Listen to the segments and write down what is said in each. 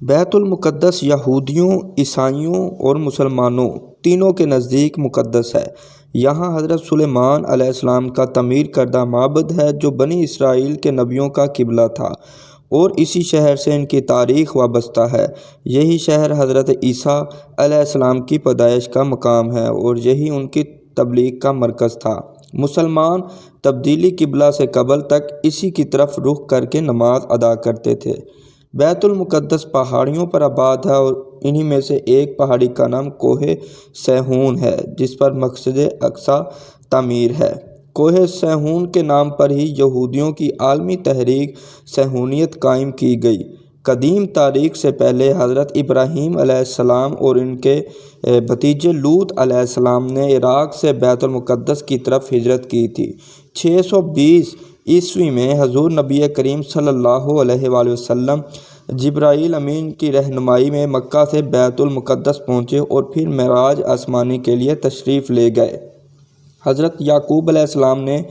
بیت المقدس یہودیوں، عیسائیوں اور مسلمانوں تینوں کے نزدیک مقدس ہے۔ یہاں حضرت سلیمان علیہ السلام کا تعمیر کردہ معبد ہے جو بنی اسرائیل کے نبیوں کا قبلہ تھا، اور اسی شہر سے ان کی تاریخ وابستہ ہے۔ یہی شہر حضرت عیسیٰ علیہ السلام کی پیدائش کا مقام ہے اور یہی ان کی تبلیغ کا مرکز تھا۔ مسلمان تبدیلی قبلہ سے قبل تک اسی کی طرف رخ کر کے نماز ادا کرتے تھے۔ بیت المقدس پہاڑیوں پر آباد ہے اور انہی میں سے ایک پہاڑی کا نام کوہ صہیون ہے جس پر مسجد اقصیٰ تعمیر ہے۔ کوہ صہیون کے نام پر ہی یہودیوں کی عالمی تحریک صہیونیت قائم کی گئی۔ قدیم تاریخ سے پہلے حضرت ابراہیم علیہ السلام اور ان کے بھتیجے لوط علیہ السلام نے عراق سے بیت المقدس کی طرف ہجرت کی تھی۔ 620 عیسوی میں حضور نبی کریم صلی اللہ علیہ وآلہ وسلم جبرائیل امین کی رہنمائی میں مکہ سے بیت المقدس پہنچے اور پھر معراج آسمانی کے لیے تشریف لے گئے۔ حضرت یعقوب علیہ السلام نے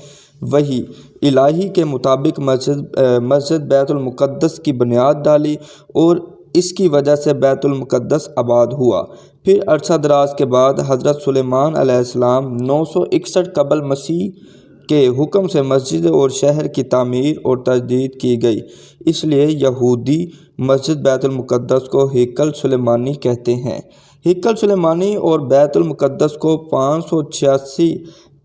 وحی الہی کے مطابق مسجد بیت المقدس کی بنیاد ڈالی اور اس کی وجہ سے بیت المقدس آباد ہوا۔ پھر عرصہ دراز کے بعد حضرت سلیمان علیہ السلام 961 قبل مسیح کے حکم سے مسجد اور شہر کی تعمیر اور تجدید کی گئی۔ اس لیے یہودی مسجد بیت المقدس کو ہیکل سلیمانی کہتے ہیں۔ ہیکل سلیمانی اور بیت المقدس کو 586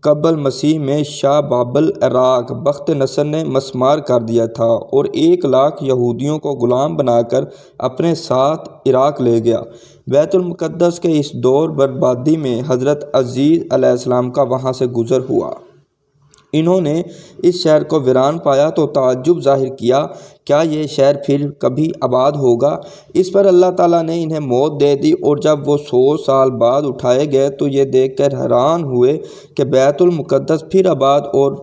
قبل مسیح میں شاہ بابل عراق بخت نصر نے مسمار کر دیا تھا اور 1,00,000 یہودیوں کو غلام بنا کر اپنے ساتھ عراق لے گیا۔ بیت المقدس کے اس دور بربادی میں حضرت عزیر علیہ السلام کا وہاں سے گزر ہوا۔ انہوں نے اس شہر کو ویران پایا تو تعجب ظاہر کیا، کیا یہ شہر پھر کبھی آباد ہوگا؟ اس پر اللہ تعالیٰ نے انہیں موت دے دی اور جب وہ 100 سال بعد اٹھائے گئے تو یہ دیکھ کر حیران ہوئے کہ بیت المقدس پھر آباد اور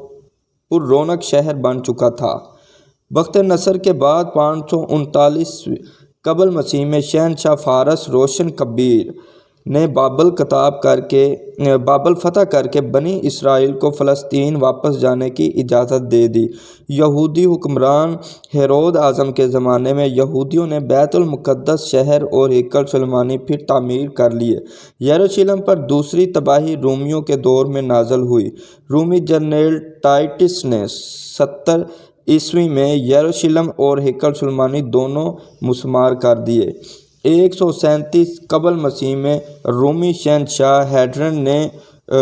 پر رونق شہر بن چکا تھا۔ بخت نصر کے بعد 539 قبل مسیح میں شہنشاہ فارس روشن کبیر نے بابل فتح کر کے بنی اسرائیل کو فلسطین واپس جانے کی اجازت دے دی۔ یہودی حکمران ہیرود اعظم کے زمانے میں یہودیوں نے بیت المقدس شہر اور ہیکل سلیمانی پھر تعمیر کر لیے۔ یروشلم پر دوسری تباہی رومیوں کے دور میں نازل ہوئی۔ رومی جنرل ٹائٹس نے 70 عیسوی میں یروشلم اور ہیکل سلیمانی دونوں مسمار کر دیے۔ 137 قبل مسیح میں رومی شہنشاہ ہیڈرن نے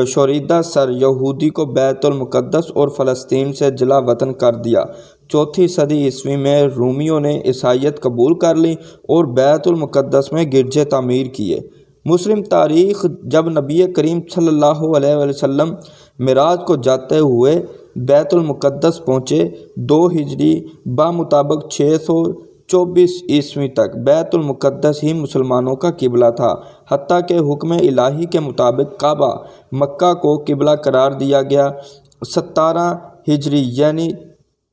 شوریدہ سر یہودی کو بیت المقدس اور فلسطین سے جلا وطن کر دیا۔ 4 صدی عیسوی میں رومیوں نے عیسائیت قبول کر لی اور بیت المقدس میں گرجے تعمیر کیے۔ مسلم تاریخ جب نبی کریم صلی اللہ علیہ وسلم معراج کو جاتے ہوئے بیت المقدس پہنچے 2 ہجری بمطابق 624 عیسوی تک بیت المقدس ہی مسلمانوں کا قبلہ تھا، حتیٰ کہ حکم الہی کے مطابق کعبہ مکہ کو قبلہ قرار دیا گیا۔ 17 ہجری یعنی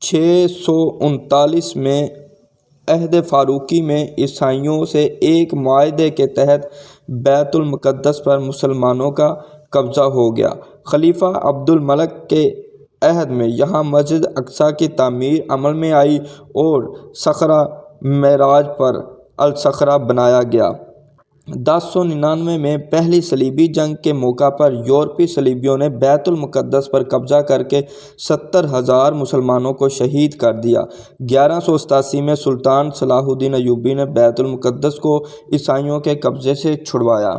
639 میں عہد فاروقی میں عیسائیوں سے ایک معاہدے کے تحت بیت المقدس پر مسلمانوں کا قبضہ ہو گیا۔ خلیفہ عبد الملک کے عہد میں یہاں مسجد اقصیٰ کی تعمیر عمل میں آئی اور صخرہ معراج پر الصخرہ بنایا گیا۔ 1099 میں پہلی صلیبی جنگ کے موقع پر یورپی صلیبیوں نے بیت المقدس پر قبضہ کر کے 70,000 مسلمانوں کو شہید کر دیا۔ 1187 میں سلطان صلاح الدین ایوبی نے بیت المقدس کو عیسائیوں کے قبضے سے چھڑوایا۔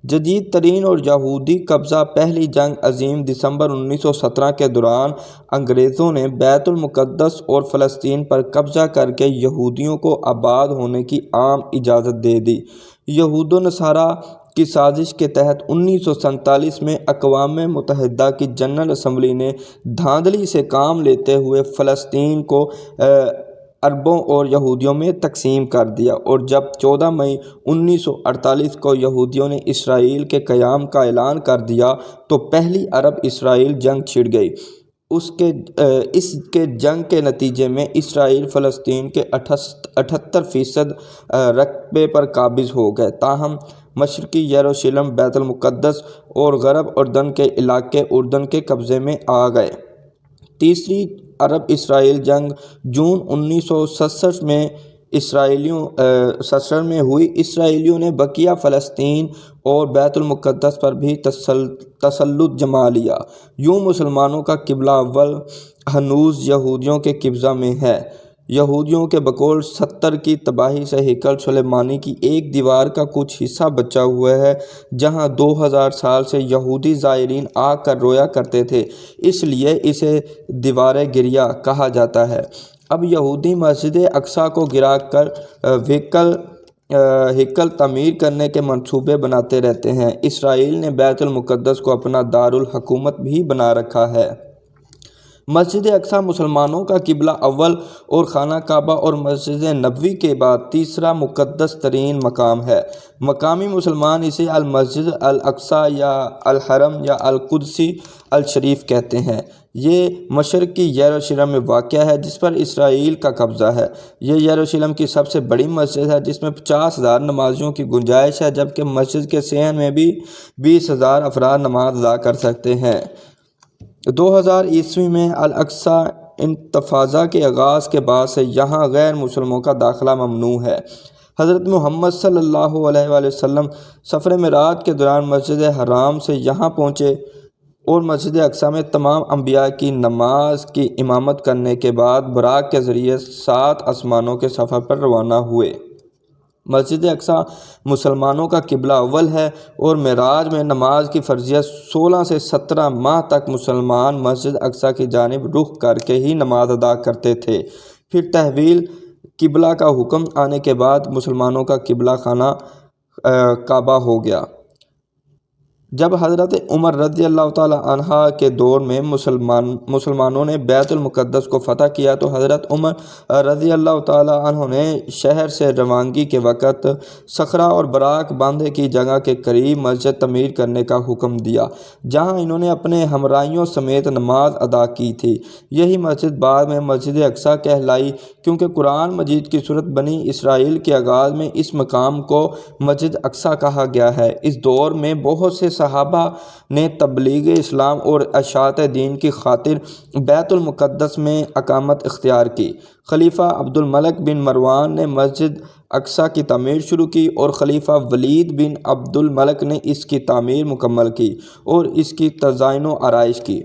جدید ترین اور یہودی قبضہ پہلی جنگ عظیم دسمبر 1917 کے دوران انگریزوں نے بیت المقدس اور فلسطین پر قبضہ کر کے یہودیوں کو آباد ہونے کی عام اجازت دے دی۔ یہود و نصارہ کی سازش کے تحت 1947 میں اقوام متحدہ کی جنرل اسمبلی نے دھاندلی سے کام لیتے ہوئے فلسطین کو عربوں اور یہودیوں میں تقسیم کر دیا اور جب 14 مئی 1948 کو یہودیوں نے اسرائیل کے قیام کا اعلان کر دیا تو پہلی عرب اسرائیل جنگ چھڑ گئی۔ اس کے جنگ کے نتیجے میں اسرائیل فلسطین کے 78% رقبے پر قابض ہو گئے، تاہم مشرقی یروشلم، بیت المقدس اور غرب اردن کے علاقے اردن کے قبضے میں آ گئے۔ تیسری عرب اسرائیل جنگ جون 1967 میں اسرائیلیوں نے بقیہ فلسطین اور بیت المقدس پر بھی تسلط جما لیا۔ یوں مسلمانوں کا قبلہ اول ہنوز یہودیوں کے قبضہ میں ہے۔ یہودیوں کے بقول 70 کی تباہی سے ہیکل سلیمانی کی ایک دیوار کا کچھ حصہ بچا ہوا ہے، جہاں 2000 سال سے یہودی زائرین آ کر رویا کرتے تھے، اس لیے اسے دیوار گریہ کہا جاتا ہے۔ اب یہودی مسجد اقصیٰ کو گرا کر ہیکل تعمیر کرنے کے منصوبے بناتے رہتے ہیں۔ اسرائیل نے بیت المقدس کو اپنا دارالحکومت بھی بنا رکھا ہے۔ مسجد اقصیٰ مسلمانوں کا قبلہ اول اور خانہ کعبہ اور مسجد نبوی کے بعد تیسرا مقدس ترین مقام ہے۔ مقامی مسلمان اسے المسجد الاقصیٰ یا الحرم یا القدس الشریف کہتے ہیں۔ یہ مشرقی یروشلم میں واقع ہے، جس پر اسرائیل کا قبضہ ہے۔ یہ یروشلم کی سب سے بڑی مسجد ہے، جس میں 50,000 نمازیوں کی گنجائش ہے، جبکہ مسجد کے صحن میں بھی 20,000 افراد نماز ادا کر سکتے ہیں۔ 2000 عیسوی میں الاقصیٰ انتفاضہ کے آغاز کے بعد سے یہاں غیر مسلموں کا داخلہ ممنوع ہے۔ حضرت محمد صلی اللہ علیہ وآلہ وسلم سفر معراج کے دوران مسجد حرام سے یہاں پہنچے اور مسجد اقصیٰ میں تمام انبیاء کی نماز کی امامت کرنے کے بعد براق کے ذریعے 7 آسمانوں کے سفر پر روانہ ہوئے۔ مسجد اقصیٰ مسلمانوں کا قبلہ اول ہے اور معراج میں نماز کی فرضیت 16 سے 17 ماہ تک مسلمان مسجد اقصیٰ کی جانب رخ کر کے ہی نماز ادا کرتے تھے۔ پھر تحویل قبلہ کا حکم آنے کے بعد مسلمانوں کا قبلہ خانہ کعبہ ہو گیا۔ جب حضرت عمر رضی اللہ تعالی عنہ کے دور میں مسلمانوں نے بیت المقدس کو فتح کیا تو حضرت عمر رضی اللہ تعالی عنہ نے شہر سے روانگی کے وقت صخرہ اور براق باندھے کی جگہ کے قریب مسجد تعمیر کرنے کا حکم دیا، جہاں انہوں نے اپنے ہمراہیوں سمیت نماز ادا کی تھی۔ یہی مسجد بعد میں مسجد اقصیٰ کہلائی، کیونکہ قرآن مجید کی سورۃ بنی اسرائیل کے آغاز میں اس مقام کو مسجد اقصیٰ کہا گیا ہے۔ اس دور میں بہت سے صحابہ نے تبلیغ اسلام اور اشاعت دین کی خاطر بیت المقدس میں اقامت اختیار کی۔ خلیفہ عبد الملک بن مروان نے مسجد اقصیٰ کی تعمیر شروع کی اور خلیفہ ولید بن عبد الملک نے اس کی تعمیر مکمل کی اور اس کی تزئین و آرائش کی۔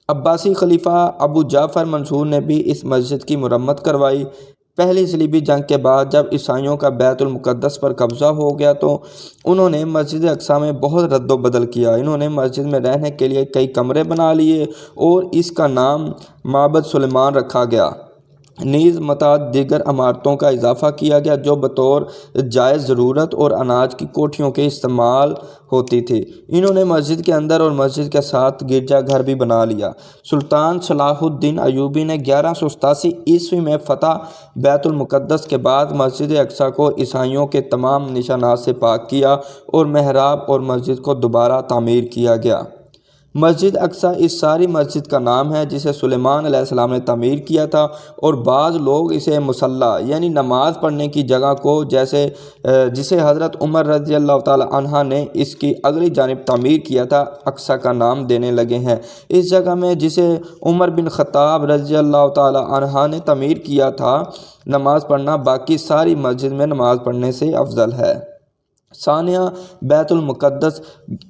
عباسی خلیفہ ابو جعفر منصور نے بھی اس مسجد کی مرمت کروائی۔ پہلی صلیبی جنگ کے بعد جب عیسائیوں کا بیت المقدس پر قبضہ ہو گیا تو انہوں نے مسجد اقصیٰ میں بہت رد و بدل کیا۔ انہوں نے مسجد میں رہنے کے لیے کئی کمرے بنا لیے اور اس کا نام معبد سلیمان رکھا گیا۔ نیز متعدد دیگر عمارتوں کا اضافہ کیا گیا جو بطور جائز ضرورت اور اناج کی کوٹھیوں کے استعمال ہوتی تھی۔ انہوں نے مسجد کے اندر اور مسجد کے ساتھ گرجا گھر بھی بنا لیا۔ سلطان صلاح الدین ایوبی نے 1187 عیسوی میں فتح بیت المقدس کے بعد مسجد اقصیٰ کو عیسائیوں کے تمام نشانات سے پاک کیا اور محراب اور مسجد کو دوبارہ تعمیر کیا گیا۔ مسجد اقصیٰ اس ساری مسجد کا نام ہے جسے سلیمان علیہ السلام نے تعمیر کیا تھا، اور بعض لوگ اسے مصلی یعنی نماز پڑھنے کی جگہ کو جسے حضرت عمر رضی اللہ تعالی عنہ نے اس کی اگلی جانب تعمیر کیا تھا اقصیٰ کا نام دینے لگے ہیں۔ اس جگہ میں جسے عمر بن خطاب رضی اللہ تعالی عنہ نے تعمیر کیا تھا نماز پڑھنا باقی ساری مسجد میں نماز پڑھنے سے افضل ہے۔ ثانیہ بیت المقدس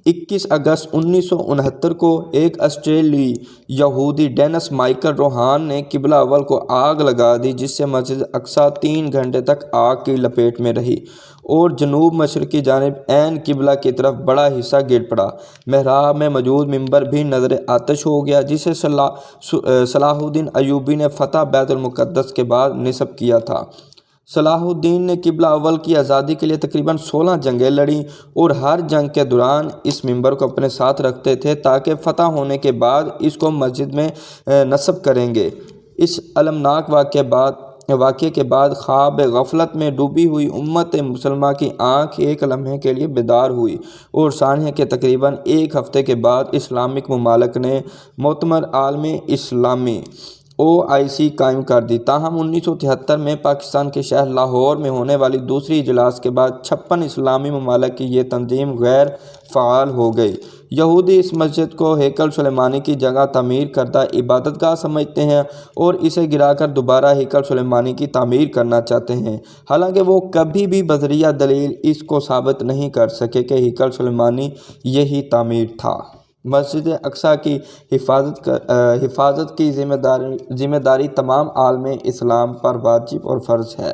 21 اگست 1969 کو ایک آسٹریلوی یہودی ڈینس مائیکل روہان نے قبلہ اول کو آگ لگا دی، جس سے مسجد اقصیٰ 3 گھنٹے تک آگ کی لپیٹ میں رہی اور جنوب مشرقی جانب عین قبلہ کی طرف بڑا حصہ گر پڑا۔ محراب میں موجود ممبر بھی نذر آتش ہو گیا، جسے صلاح الدین ایوبی نے فتح بیت المقدس کے بعد نصب کیا تھا۔ صلاح الدین نے قبلہ اول کی آزادی کے لیے تقریباً 16 جنگیں لڑیں اور ہر جنگ کے دوران اس ممبر کو اپنے ساتھ رکھتے تھے تاکہ فتح ہونے کے بعد اس کو مسجد میں نصب کریں گے۔ اس المناک واقعے کے بعد خواب غفلت میں ڈوبی ہوئی امت مسلمہ کی آنکھ ایک لمحے کے لیے بیدار ہوئی، اور ثانیہ کے تقریباً 1 ہفتے کے بعد اسلامک ممالک نے معتبر عالم اسلامی OIC قائم کر دی، تاہم 1973 میں پاکستان کے شہر لاہور میں ہونے والی دوسری اجلاس کے بعد 56 اسلامی ممالک کی یہ تنظیم غیر فعال ہو گئی۔ یہودی اس مسجد کو ہیکل سلیمانی کی جگہ تعمیر کردہ عبادت گاہ سمجھتے ہیں اور اسے گرا کر دوبارہ ہیکل سلیمانی کی تعمیر کرنا چاہتے ہیں، حالانکہ وہ کبھی بھی بذریعہ دلیل اس کو ثابت نہیں کر سکے کہ ہیکل سلیمانی یہی تعمیر تھا۔ مسجد اقصیٰ کی حفاظت کی ذمہ داری تمام عالم اسلام پر واجب اور فرض ہے۔